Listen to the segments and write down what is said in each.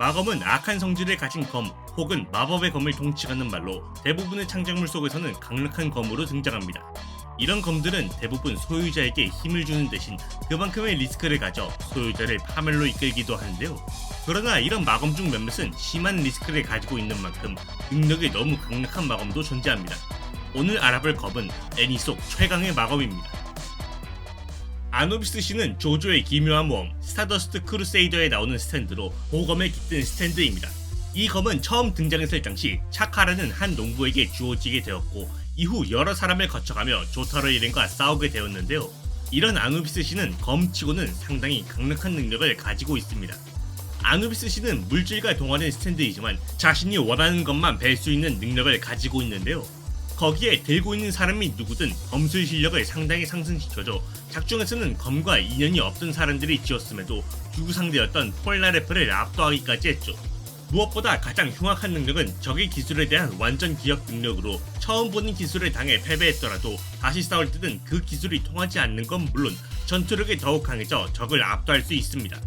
마검은 악한 성질을 가진 검 혹은 마법의 검을 통칭하는 말로 대부분의 창작물 속에서는 강력한 검으로 등장합니다. 이런 검들은 대부분 소유자에게 힘을 주는 대신 그만큼의 리스크를 가져 소유자를 파멸로 이끌기도 하는데요. 그러나 이런 마검 중 몇몇은 심한 리스크를 가지고 있는 만큼 능력이 너무 강력한 마검도 존재합니다. 오늘 알아볼 검은 애니 속 최강의 마검입니다. 아누비스 신은 조조의 기묘한 모험 스타더스트 크루세이더에 나오는 스탠드로 보검에 깃든 스탠드입니다. 이 검은 처음 등장했을 당시 차카라는 한 농부에게 주어지게 되었고 이후 여러 사람을 거쳐가며 조타로 일행과 싸우게 되었는데요. 이런 아누비스 신은 검치고는 상당히 강력한 능력을 가지고 있습니다. 아누비스 신은 물질과 동화된 스탠드이지만 자신이 원하는 것만 벨 수 있는 능력을 가지고 있는데요. 거기에 들고 있는 사람이 누구든 검술 실력을 상당히 상승시켜줘 작중에서는 검과 인연이 없던 사람들이 지었음에도 주구 상대였던 폴나레프를 압도하기까지 했죠. 무엇보다 가장 흉악한 능력은 적의 기술에 대한 완전 기억 능력으로 처음 보는 기술을 당해 패배했더라도 다시 싸울 때는 그 기술이 통하지 않는 건 물론 전투력이 더욱 강해져 적을 압도할 수 있습니다.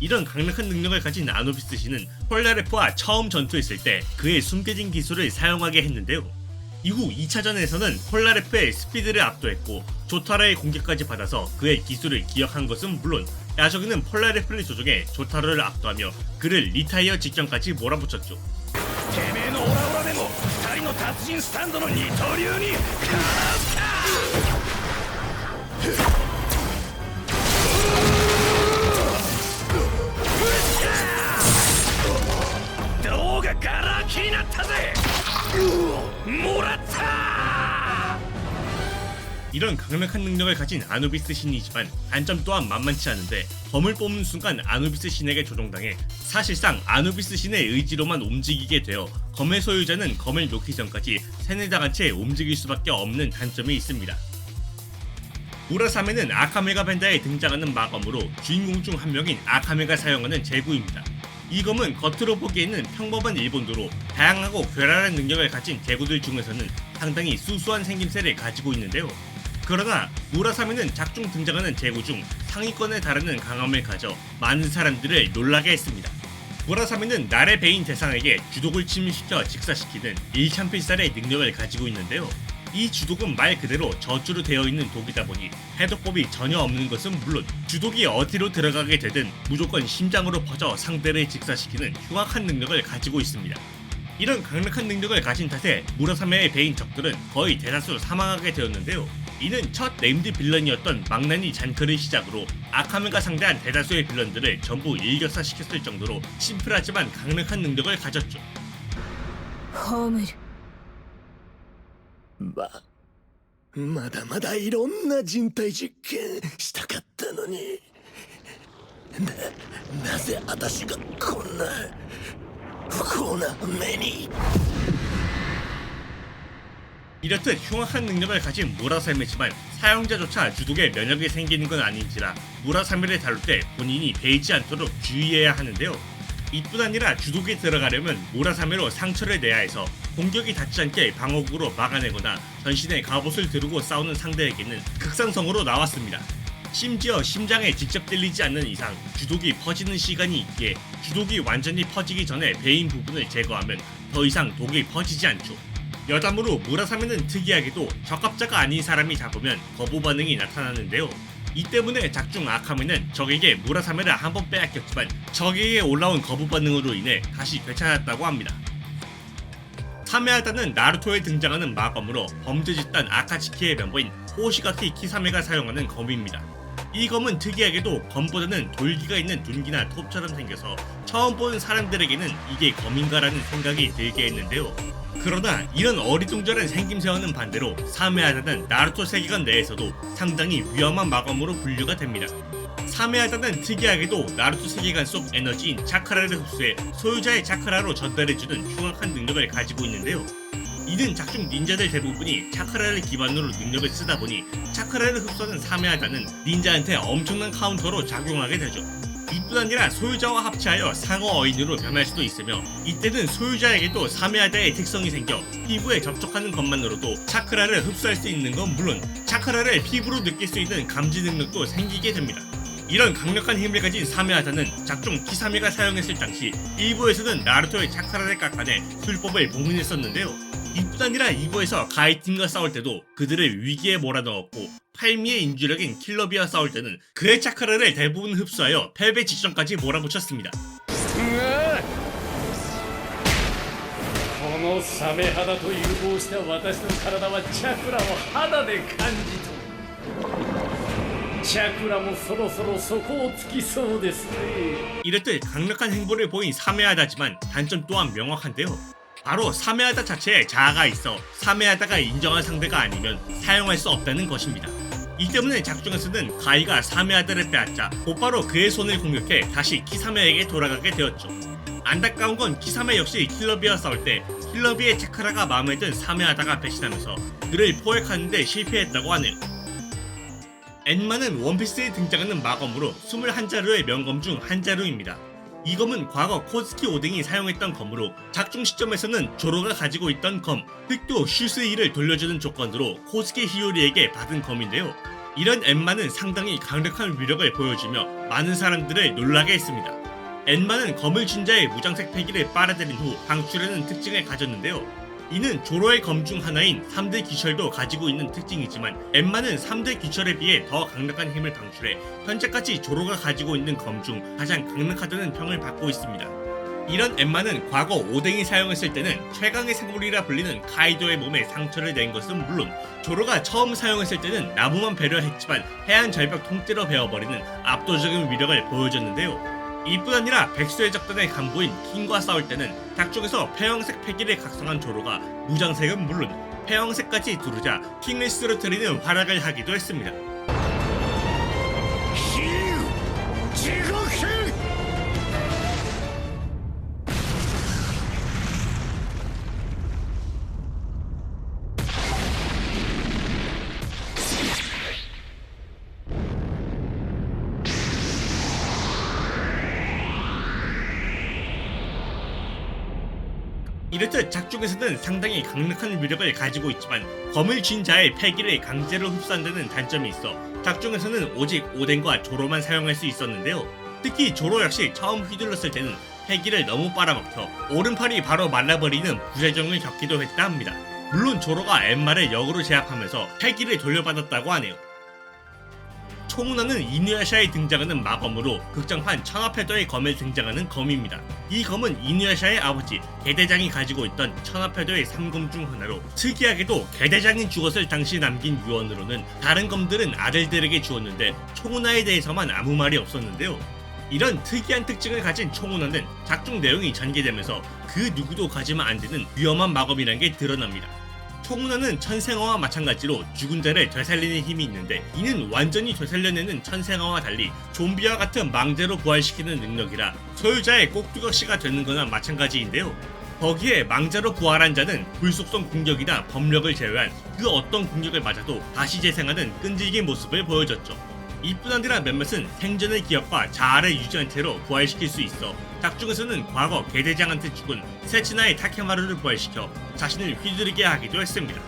이런 강력한 능력을 가진 아누비스 신은 폴나레프와 처음 전투했을 때 그의 숨겨진 기술을 사용하게 했는데요. 이후 2차전에서는 폴나레프의 스피드를 압도했고 조타로의 공격까지 받아서 그의 기술을 기억한 것은 물론 야적이는 폴나레프를 조종해 조타로를 압도하며 그를 리타이어 직전까지 몰아붙였죠. てめえのオラオラでも二人の達人スタンドの二刀流にかなうか動画ガラ空きになったぜもらった 이런 강력한 능력을 가진 아누비스 신이지만 단점 또한 만만치 않은데 검을 뽑는 순간 아누비스 신에게 조종당해 사실상 아누비스 신의 의지로만 움직이게 되어 검의 소유자는 검을 놓기 전까지 세뇌당한 채 움직일 수밖에 없는 단점이 있습니다. 무라사메는 아카메가 벤다에 등장하는 마검으로 주인공 중 한 명인 아카메가 사용하는 제구입니다. 이 검은 겉으로 보기에는 평범한 일본도로 다양하고 괴랄한 능력을 가진 제구들 중에서는 상당히 수수한 생김새를 가지고 있는데요. 그러나 무라사메는 작중 등장하는 제구 중 상위권에 달하는 강함을 가져 많은 사람들을 놀라게 했습니다. 무라사메는 날의 배인 대상에게 주독을 침입시켜 직사시키는 일참필살의 능력을 가지고 있는데요. 이 주독은 말 그대로 저주로 되어 있는 독이다 보니 해독법이 전혀 없는 것은 물론 주독이 어디로 들어가게 되든 무조건 심장으로 퍼져 상대를 직사시키는 흉악한 능력을 가지고 있습니다. 이런 강력한 능력을 가진 탓에 무라사메의 배인 적들은 거의 대다수 사망하게 되었는데요. 이는 첫 네임드 빌런이었던 망나니 잔크를 시작으로 아카메가 상대한 대다수의 빌런들을 전부 일격사시켰을 정도로 심플하지만 강력한 능력을 가졌죠. 葬る。まだまだいろんな人体実験したかったのになぜ私がこんな不幸な目に 이렇듯 흉악한 능력을 가진 무라사메지만 사용자조차 주독에 면역이 생기는 건 아닌지라 무라사메를 다룰 때 본인이 베이지 않도록 주의해야 하는데요. 이뿐 아니라 주독에 들어가려면 무라사메로 상처를 내야 해서 공격이 닿지 않게 방어구로 막아내거나 전신에 갑옷을 두르고 싸우는 상대에게는 극상성으로 나왔습니다. 심지어 심장에 직접 찔리지 않는 이상 주독이 퍼지는 시간이 있기에 주독이 완전히 퍼지기 전에 배인 부분을 제거하면 더 이상 독이 퍼지지 않죠. 여담으로 무라사메는 특이하게도 적합자가 아닌 사람이 잡으면 거부 반응이 나타나는데요. 이 때문에 작중 아카메는 적에게 무라사메를 한번 빼앗겼지만 적에게 올라온 거부 반응으로 인해 다시 되찾았다고 합니다. 사메하다는 나루토에 등장하는 마검으로 범죄 집단 아카츠키의 멤버인 호시가키 키사메가 사용하는 검입니다. 이 검은 특이하게도 검보다는 돌기가 있는 둔기나 톱처럼 생겨서 처음 보는 사람들에게는 이게 검인가라는 생각이 들게 했는데요. 그러나 이런 어리둥절한 생김새와는 반대로 사메하다는 나루토 세계관 내에서도 상당히 위험한 마검으로 분류가 됩니다. 사메하다는 특이하게도 나루토 세계관 속 에너지인 차크라를 흡수해 소유자의 차크라로 전달해주는 흉악한 능력을 가지고 있는데요. 이는 작중 닌자들 대부분이 차크라를 기반으로 능력을 쓰다 보니 차크라를 흡수하는 사메하다는 닌자한테 엄청난 카운터로 작용하게 되죠. 이뿐 아니라 소유자와 합체하여 상어 어인으로 변할 수도 있으며 이때는 소유자에게도 사메하다의 특성이 생겨 피부에 접촉하는 것만으로도 차크라를 흡수할 수 있는 건 물론 차크라를 피부로 느낄 수 있는 감지 능력도 생기게 됩니다. 이런 강력한 힘을 가진 사메하다는 작중 키사메가 사용했을 당시 일부에서는 나루토의 차카라를 깎아내 술법을 봉인했었는데요. 이뿐 아니라 2부에서 가이팀과 싸울 때도 그들을 위기에 몰아넣었고, 팔미의 인주력인 킬러비와 싸울 때는 그의 차카라를 대부분 흡수하여 패배 직전까지 몰아붙였습니다. このサメ肌と融合した私の体はチャクラを肌で感じ取る。チャクラもそろそろ底をつきそうですね。 이렇듯 강력한 행보를 보인 사메하다지만 단점 또한 명확한데요. 바로 사메하다 자체에 자아가 있어 사메하다가 인정한 상대가 아니면 사용할 수 없다는 것입니다. 이 때문에 작중에서는 가이가 사메하다를 빼앗자 곧바로 그의 손을 공격해 다시 키사메에게 돌아가게 되었죠. 안타까운 건 키사메 역시 킬러비와 싸울 때 킬러비의 차크라가 마음에 든 사메하다가 배신하면서 그를 포획하는 데 실패했다고 하네요. 엔마는 원피스에 등장하는 마검으로 21자루의 명검 중 한 자루입니다. 이 검은 과거 코스키 오뎅이 사용했던 검으로 작중 시점에서는 조로가 가지고 있던 검, 흑도 슈스이를 돌려주는 조건으로 코스키 히요리에게 받은 검인데요. 이런 엔마는 상당히 강력한 위력을 보여주며 많은 사람들을 놀라게 했습니다. 엔마는 검을 쥔 자의 무장색 패기를 빨아들인 후 방출하는 특징을 가졌는데요. 이는 조로의 검 중 하나인 3대 귀철도 가지고 있는 특징이지만 엔마는 3대 귀철에 비해 더 강력한 힘을 방출해 현재까지 조로가 가지고 있는 검 중 가장 강력하다는 평을 받고 있습니다. 이런 엔마는 과거 오뎅이 사용했을 때는 최강의 생물이라 불리는 카이도의 몸에 상처를 낸 것은 물론 조로가 처음 사용했을 때는 나무만 배려했지만 해안 절벽 통째로 베어버리는 압도적인 위력을 보여줬는데요. 이뿐 아니라 백수의 적단의 간부인 킹과 싸울 때는 작중에서 폐왕색 패기를 각성한 조로가 무장색은 물론 폐왕색까지 두르자 킹을 쓰러뜨리는 활약을 하기도 했습니다. 地獄 이렇듯 작중에서는 상당히 강력한 위력을 가지고 있지만 검을 쥔 자의 패기를 강제로 흡수한다는 단점이 있어 작중에서는 오직 오뎅과 조로만 사용할 수 있었는데요. 특히 조로 역시 처음 휘둘렀을 때는 패기를 너무 빨아먹혀 오른팔이 바로 말라버리는 부작용을 겪기도 했다 합니다. 물론 조로가 엔마를 역으로 제압하면서 패기를 돌려받았다고 하네요. 총운하는 이누야샤에 등장하는 마검으로 극장판 천하패도의 검에 등장하는 검입니다. 이 검은 이누야샤의 아버지 개대장이 가지고 있던 천하패도의 3검 중 하나로 특이하게도 개대장이 죽었을 당시 남긴 유언으로는 다른 검들은 아들들에게 주었는데 총운하에 대해서만 아무 말이 없었는데요. 이런 특이한 특징을 가진 총운하는 작중 내용이 전개되면서 그 누구도 가지면 안 되는 위험한 마검이라는 게 드러납니다. 총운하는 천생어와 마찬가지로 죽은 자를 되살리는 힘이 있는데 이는 완전히 되살려내는 천생어와 달리 좀비와 같은 망대로 부활시키는 능력이라 소유자의 꼭두각시가 되는 거나 마찬가지인데요. 거기에 망자로 부활한 자는 불속성 공격이나 법력을 제외한 그 어떤 공격을 맞아도 다시 재생하는 끈질긴 모습을 보여줬죠. 이뿐 아니라 몇몇은 생전의 기억과 자아를 유지한 채로 부활시킬 수 있어 작중에서는 과거 개대장한테 죽은 세츠나의 타케마루를 부활시켜 자신을 휘두르게 하기도 했습니다.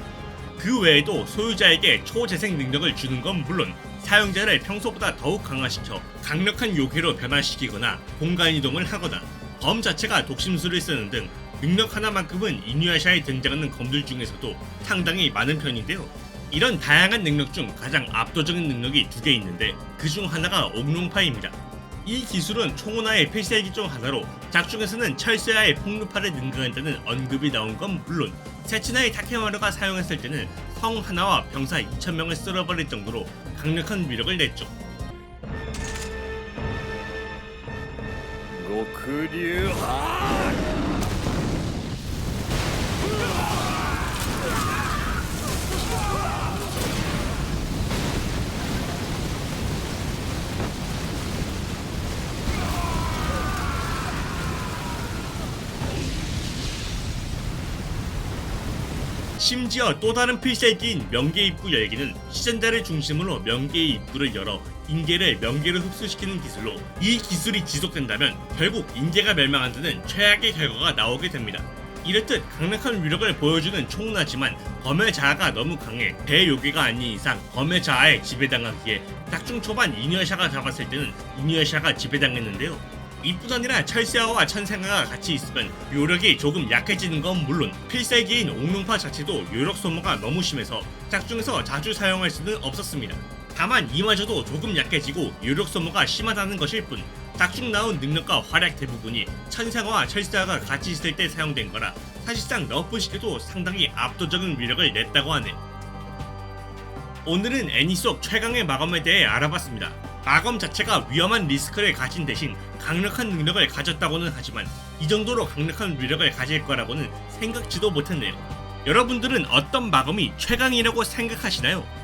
그 외에도 소유자에게 초재생 능력을 주는 건 물론 사용자를 평소보다 더욱 강화시켜 강력한 요괴로 변화시키거나 공간이동을 하거나 검 자체가 독심술을 쓰는 등 능력 하나만큼은 이누야샤에 등장하는 검들 중에서도 상당히 많은 편인데요. 이런 다양한 능력 중 가장 압도적인 능력이 두 개 있는데 그 중 하나가 옥룡파입니다. 이 기술은 총운하의 필살기 중 하나로 작중에서는 철새와의 폭루파를 능가한다는 언급이 나온 건 물론 세츠나의 타케마루가 사용했을 때는 성 하나와 병사 2,000명을 쓸어버릴 정도로 강력한 위력을 냈죠. 極流派 심지어 또 다른 필살기인 명계 입구 열기는 시전자를 중심으로 명계의 입구를 열어 인계를 명계로 흡수시키는 기술로 이 기술이 지속된다면 결국 인계가 멸망한다는 최악의 결과가 나오게 됩니다. 이렇듯 강력한 위력을 보여주는 총나지만 검의 자아가 너무 강해 대요괴가 아닌 이상 검의 자아에 지배당하기에 작중 초반 이누야샤가 잡았을 때는 이누야샤가 지배당했는데요. 이뿐 아니라 철새아와 천생아가 같이 있으면 요력이 조금 약해지는 건 물론 필살기인 옥룡파 자체도 요력 소모가 너무 심해서 작중에서 자주 사용할 수는 없었습니다. 다만 이마저도 조금 약해지고 요력 소모가 심하다는 것일 뿐 작중 나온 능력과 활약 대부분이 천생아와 철새아가 같이 있을 때 사용된 거라 사실상 너프 시대도 상당히 압도적인 위력을 냈다고 하네요. 오늘은 애니 속 최강의 마검에 대해 알아봤습니다. 마검 자체가 위험한 리스크를 가진 대신 강력한 능력을 가졌다고는 하지만 이 정도로 강력한 위력을 가질 거라고는 생각지도 못했네요. 여러분들은 어떤 마검이 최강이라고 생각하시나요?